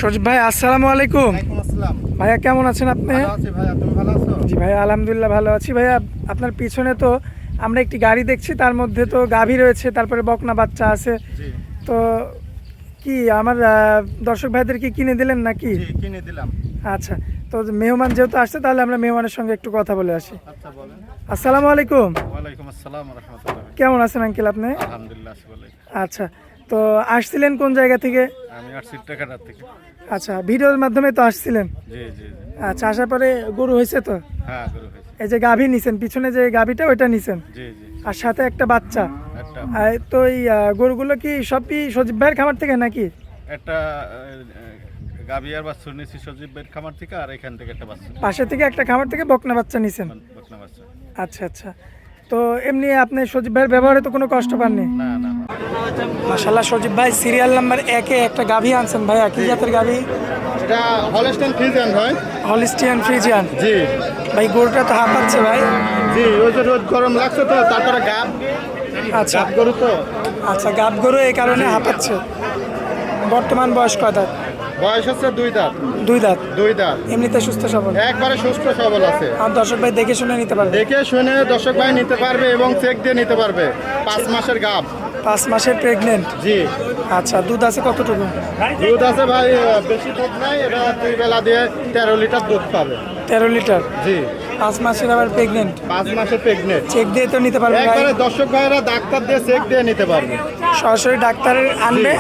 সজীব ভাই, আসসালামু আলাইকুম। ওয়ালাইকুম আসসালাম। ভাইয়া কেমন আছেন আপনি? ভালো আছি ভাইয়া, তুমি ভালো আছো? জি ভাইয়া, আলহামদুলিল্লাহ ভালো আছি। ভাইয়া, আপনার পিছনে তো আমরা একটি গাড়ি দেখছি, তার মধ্যে তো গাভী রয়েছে, তারপরে বকনা বাচ্চা আছে। জি তো কি আমার দর্শক ভাইদেরকে কিনে দিলেন নাকি? জি কিনে দিলাম। আচ্ছা, তো মেহমান যেহেতু আসছে, তাহলে আমরা মেহমানের সঙ্গে একটু কথা বলে আসি। আচ্ছা বলেন। আসসালামু আলাইকুম। ওয়ালাইকুম আসসালাম ওয়া রাহমাতুল্লাহ। কেমন আছেন আঙ্কেল আপনি? আলহামদুলিল্লাহ আছি ভালোই। আচ্ছা, তো আসছিলেন কোন জায়গা থেকে? আমি আসছি টাকাটার থেকে। আচ্ছা, ভিডিওর মাধ্যমে তো আসছিলেন। জি জি জি। আচ্ছা, আসার পরে গরু হয়েছে তো? হ্যাঁ গরু হয়েছে। এই যে গাভী নিছেন, পিছনে যে গাভীটা ওইটা নিছেন, জি জি। আর সাথে একটা বাচ্চা। একটা তো এই গরুগুলো কি সবই সজীব ভাইয়ের খামার থেকে নাকি? একটা গাবিয়ার বাচ্চা নিয়েছি সজীব ভাইয়ের খামার থেকে, আর এখান থেকে একটা বাচ্চা পাশে থেকে একটা খামার থেকে বকনা বাচ্চা নিছেন। বকনা বাচ্চা। আচ্ছা আচ্ছা, তো এমনি আপনি সজীব ভাইয়ের ব্যবহারে তো কোনো কষ্ট পাননি? না না। মাশাআল্লাহ, সজীব ভাই সিরিয়াল নাম্বার 1-এ একটা গাভী আনছেন। ভাইয়া, কি জাতের গাভী? এটা হলস্টাইন ফ্রিজিয়ান ভাই। হলিস্টিয়ান ফ্রিজিয়ান। জি ভাই, গরুটা তো হাঁপাচ্ছে ভাই। জি, ওই যে রোদ গরম লাগছে তো, তারপরে গাব আচ্ছা গরু তো। আচ্ছা, গাব গরু এই কারণে হাঁপাচ্ছে। বর্তমান বয়স কয় দাঁত? বয়স হচ্ছে 2 দাঁত। 2 দাঁত। 2 দাঁত। এমনিতে সুস্থ সবল, একবারে সুস্থ সবল আছে। আর দর্শক ভাই দেখে শুনে নিতে পারবে। দেখে শুনে দর্শক ভাই নিতে পারবে এবং চেক দিয়ে নিতে পারবে। 5 মাসের গাব। 5 মাসের প্রেগনেন্ট। জি। আচ্ছা, দুধ আছে কতটুকু? দুধ আছে ভাই, বেশি দুধ নাই, এটা 2 বেলা দিয়ে 13 লিটার দুধ পাবে। 13 লিটার। জি। 5 মাসের আবার প্রেগনেন্ট। 5 মাসের প্রেগনেন্ট। চেক দিয়ে তো নিতে পারবে ভাই? একবারে দর্শক ভাইরা ডাক্তার দিয়ে চেক দিয়ে নিতে পারবে। সরাসরি ডাক্তার আনবে,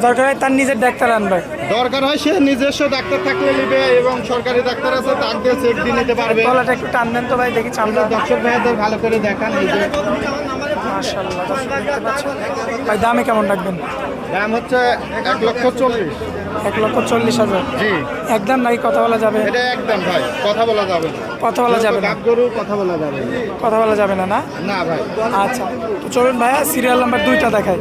দরকার হয় তার নিজের ডাক্তার আনবে। দরকার হয় সে নিজস্ব ডাক্তার থাকলে নিবে, এবং সরকারি ডাক্তার আছে তাক দিয়ে চেক দিয়ে নিতে পারবে। গলাটা একটু টান দেন তো ভাই, দেখি চামড়া। দর্শক ভাইদের ভালো করে দেখান। এই যে মাশাআল্লাহ, দর্শক দেখতে পাচ্ছেন। ভাই, দামে কেমন রাখবেন? দাম হচ্ছে 1,40,000। 1,40,000। জি। একদম নাকি কথা বলা যাবে? এটা একদম ভাই, কথা বলা যাবে না। কথা বলা যাবে না? গাব গরু কথা বলা যাবে না। কথা বলা যাবে না, না? না ভাই। আচ্ছা, তো চলুন ভাইয়া সিরিয়াল নাম্বার 2টা দেখাই।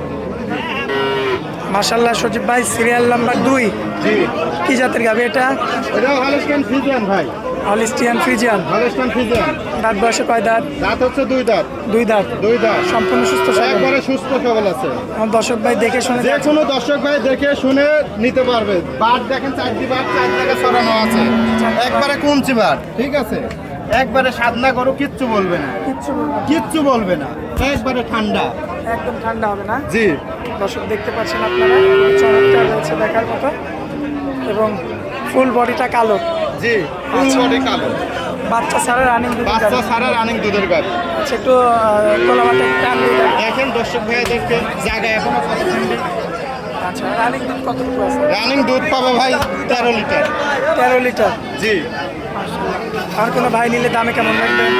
মাশাআল্লাহ, সজীব ভাই সিরিয়াল নাম্বার 2। জি। কি জাতের গাভী এটা? এটা হলস্টাইন ফ্রিজিয়ান ভাই। Holstein Friesian. Holstein Friesian. দাঁত বয়সে কয় দাঁত? দাঁত হচ্ছে 2 দাঁত। 2 দাঁত। 2 দাঁত। সম্পূর্ণ সুস্থ সবল। একবারে সুস্থ সবল আছে। আমার দর্শক ভাই দেখে শুনে যে কোনো দর্শক ভাই দেখে শুনে নিতে পারবে। বাট দেখেন, 4টি বাট 4 জায়গায় ছড়ানো আছে। একবারে কুঞ্চি বাট, ঠিক আছে? একবারে সাদনা গরু, কিচ্ছু বলবে না। কিচ্ছু বলবো না। কিচ্ছু বলবে না, একবারে ঠান্ডা। একদম ঠান্ডা হবে না? জি। দর্শক দেখতে পাচ্ছেন আপনারা, চমৎকার রয়েছে দেখার মতো, এবং ফুল বডিটা কালো। জি, ফুল বডি কালো। বাচ্চা ছাড়া রানিং দুধ। বাচ্চা সারা রানিং দুধের গাড়ি। আচ্ছা, একটু তোলাবাটা টান দিয়ে দেন। দেখেন দর্শক ভাইদেরকে জায়গায় এখনো কত ঠান্ডা। আচ্ছা, রানিং দুধ কতটুকু আছে? রানিং দুধ পাবে ভাই 13 লিটার। 13 লিটার। জি। আর কোনো ভাই নিলে দামে কেমন রাখবেন?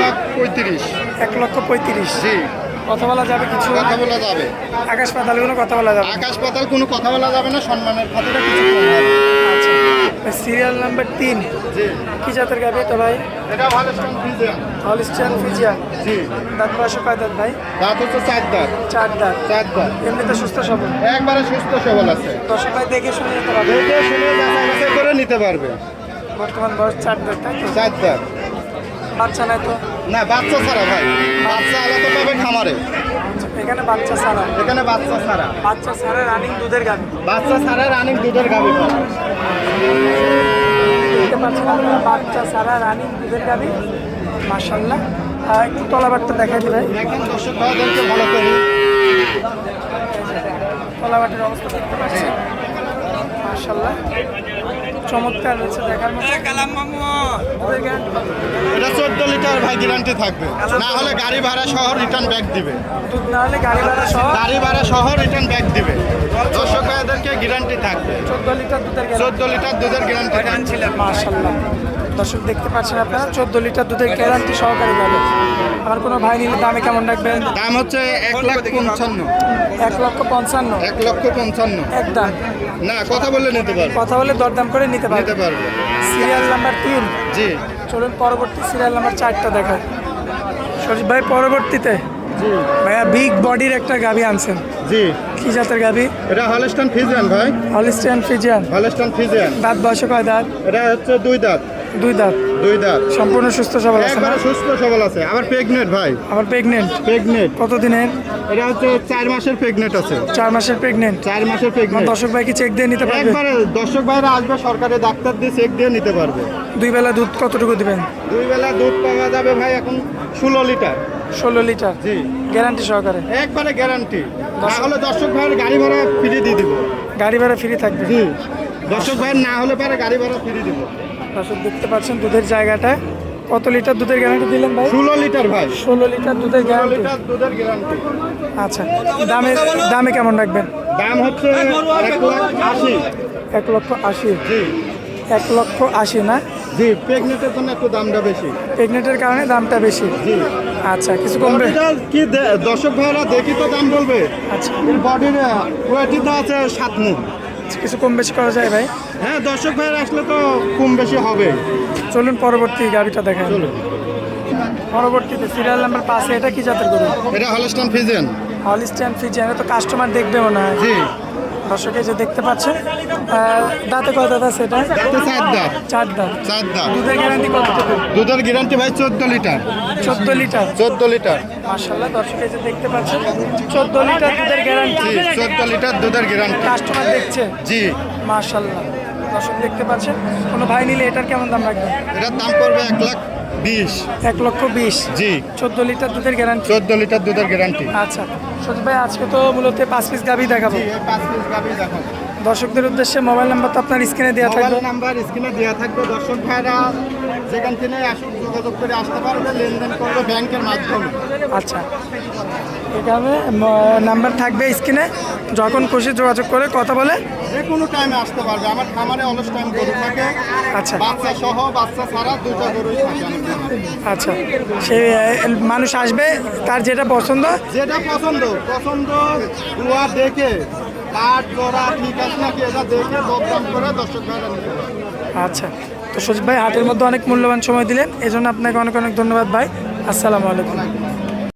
1,35,000। 1,35,000। জি। কথা বলা যাবে কিছু? কথা বলা যাবে। আকাশ পাতাল কোনো কথা বলা যাবে? আকাশ পাতাল কোনো কথা বলা যাবে না, সম্মানের খাতিরে কিছু কম হবে। আচ্ছা, সিরিয়াল নাম্বার 3। জি। কি জাতের গাভী এটা ভাই? এটা হলস্টাইন ফ্রিজিয়ান। Holstein Friesian. জি। দাঁত বয়সে কয় দাঁত ভাই? দাঁত হচ্ছে 4 দাঁত। 4 দাঁত। 4 দাঁত। এমনিতে সুস্থ সবল, একবারে সুস্থ সবল আছে। দর্শক ভাই দেখে শুনে নিতে পারবে। দেখে শুনে যাচাই বাছাই করে নিতে পারবে। বর্তমান বয়স 4 দাঁত, তাই তো? 4 দাঁত। বাচ্চা নাই তো? না, বাচ্চা ছাড়া ভাই। বাচ্চা আলাদা পাবে খামারে। এখানে বাচ্চা ছাড়া। এখানে বাচ্চা ছাড়া। বাচ্চা ছাড়া রানিং দুধের গাভী। বাচ্চা ছাড়া রানিং দুধের গাভী পাবে। দেখতে পাচ্ছেন আপনারা, বাচ্চা ছাড়া রানিং দুধের গাভী। মাশাআল্লাহ, একটু তলাবারটা দেখাই দিবে। দেখেন দর্শক ভাইদেরকে ভালো করে। তলাবাটের অবস্থা দেখতে পাচ্ছেন। মাশাআল্লাহ, চমৎকার রয়েছে দেখার মতো। দুধের গ্যারান্টি কত? এটা 14 লিটার ভাই গ্যারান্টি থাকবে। না হলে গাড়ি ভাড়া সহ রিটার্ন ব্যাক দিবে। দুধ না হলে গাড়ি ভাড়া সহ গাড়ি ভাড়া সহ রিটার্ন ব্যাক দিবে। দর্শক ভাইদেরকে গ্যারান্টি থাকবে। 14 লিটার দুধের গ্যারান্টি। 14 লিটার দুধের গ্যারান্টি থাকবে। মাশাআল্লাহ, দর্শক দেখতে পাচ্ছেন আপনারা, 14 লিটার দুধের গ্যারান্টি সহকারে গাভী। আর কোনো ভাই নিলে দামে কেমন রাখবেন? দাম হচ্ছে 1,55,000। 1,55,000। 1,55,000। একদম না, কথা বললে নিতে পারবে। কথা বলে দরদাম করে নিতে পারবে। নিতে পারবে। Serial number 3। জি। চলুন পরবর্তী সিরিয়াল নাম্বার 4টা দেখায়। সজীব ভাই, পরবর্তীতে জি। ভাইয়া বিগ বডির একটা গাভী আনছেন। জি। কি জাতের গাভী? এটা হলস্টাইন ফ্রিজিয়ান ভাই। Holstein Friesian. Holstein Friesian. দাঁত বয়সে কয় দাঁত? এটা হচ্ছে 2 দাঁত। দুই দাঁত, দুই দাঁত, সম্পূর্ণ সুস্থ সবল আছে না? একবারে সুস্থ সবল আছে। আবার প্রেগনেন্ট ভাই, আবার প্রেগনেন্ট? প্রেগনেন্ট। কত দিনের? এটা হচ্ছে 4 মাসের প্রেগনেন্ট আছে। 4 মাসের প্রেগনেন্ট। 4 মাসের প্রেগনেন্ট। দর্শক ভাই কি চেক দিয়ে নিতে পারবে? একবারে দর্শক ভাইরা আসবে, সরকারি ডাক্তার দিয়ে চেক দিয়ে নিতে পারবে। দুই বেলা দুধ কতটুকু দিবেন? দুই বেলা দুধ পাওয়া যাবে ভাই এখন 16 লিটার। 16 লিটার জি, গ্যারান্টি সহকারে? একবারে গ্যারান্টি। তাহলে দর্শক ভাইয়ের গাড়ি ভাড়া ফ্রি দিয়ে দিব। গাড়ি ভাড়া ফ্রি থাকবে? জি, দর্শক ভাইয়ের না হলে পরে গাড়ি ভাড়া ফ্রি দিব। দর্শক দেখতে পাচ্ছেন দুধের জায়গাটা। কত লিটার দুধের গ্যারান্টি দিলেন ভাই? 16 লিটার ভাই, 16 লিটার দুধের 16 গ্যারান্টি। লিটার দুধের গ্যারান্টি। আচ্ছা, দামে কেমন রাখবেন? দাম হচ্ছে 1,80,000। 1,80,000? জি 1,80,000 না? জি, প্রেগনেন্টের জন্য একটু দামটা বেশি। প্রেগনেন্টের কারণে দামটা বেশি? জি। আচ্ছা, কিছু কমবে? বডিটা কি দর্শক ভাইরা দেখি তো দাম বলবে। আচ্ছা, এর বডির ওয়েটই তো আছে 7 মুখ। কিছু কম বেশি করা যায় ভাই? হ্যাঁ, দর্শক ভাইরা আসলে তো কম বেশি হবে। চলুন পরবর্তী গাড়িটা দেখাই। চলো, পরবর্তীতে সিরিয়াল নাম্বার 5, এটা কি জাতের গরু? এটা হলস্টাইন ফ্রিজিয়ান। Holstein Friesian. তো কাস্টমার দেখবে মনে হয়। জি, দর্শকে যে দেখতে পাচ্ছেন, দাঁতে কয় দাঁত আছে এটা? দাঁতে 4 দাঁত। 4 দাঁত। 4 দাঁত। দুধের গ্যারান্টি কতটুকু? দুধের গ্যারান্টি ভাই 14 লিটার। 14 লিটার? 14 লিটার। মাশাআল্লাহ, দর্শকে যে দেখতে পাচ্ছেন 14 লিটার দুধের গ্যারান্টি। জি, 14 লিটার দুধের গ্যারান্টি। কাস্টমার দেখছে? জি, মাশাআল্লাহ, দর্শক দেখতে পাচ্ছেন। কোনো ভাই নিলে এটার কেমন দাম রাখবেন? এটার দাম পড়বে 1,20,000। 1,20,000? জি, 14 লিটার দুধের গ্যারান্টি। 14 লিটার দুধের গ্যারান্টি। আচ্ছা সজিব ভাই, আজকে তো মূলত 5 পিস গাভি দেখাবো। জি, এই 5 পিস গাভী দেখো। দর্শকদের উদ্দেশ্যে মোবাইল নাম্বার তো আপনার স্ক্রিনে দেওয়া মোবাইল থাকবে। নাম্বার স্ক্রিনে দেওয়া থাকবে। দর্শক ভাইরা যেখান থেকে আসুক যোগাযোগ করে আসতে পারবে, লেনদেন করবে ব্যাংকের মাধ্যমে। আচ্ছা, এখানে নাম্বার থাকবে স্ক্রিনে, যখন খুশি যোগাযোগ করে কথা বলে যে কোনো টাইমে আসতে পারবে। আমার খামারে অলস টাইম গরু থাকে। আচ্ছা বাচ্চা সহ বাচ্চা ছাড়া দুটো গরুই থাকে আমার খামারে। আচ্ছা, সে মানুষ আসবে, তার যেটা পছন্দ যেটা পছন্দ দুয়া দেখে কাঠ জোড়া ঠিক আছে নাকি এটা দেখে দরদাম করে দর্শক ভাইরা নিতে পারবে। আচ্ছা, তো সজিব ভাই হাটের মধ্যে অনেক মূল্যবান সময় দিলেন, এজন্য আপনাকে অনেক অনেক ধন্যবাদ ভাই। আসসালামু আলাইকুম।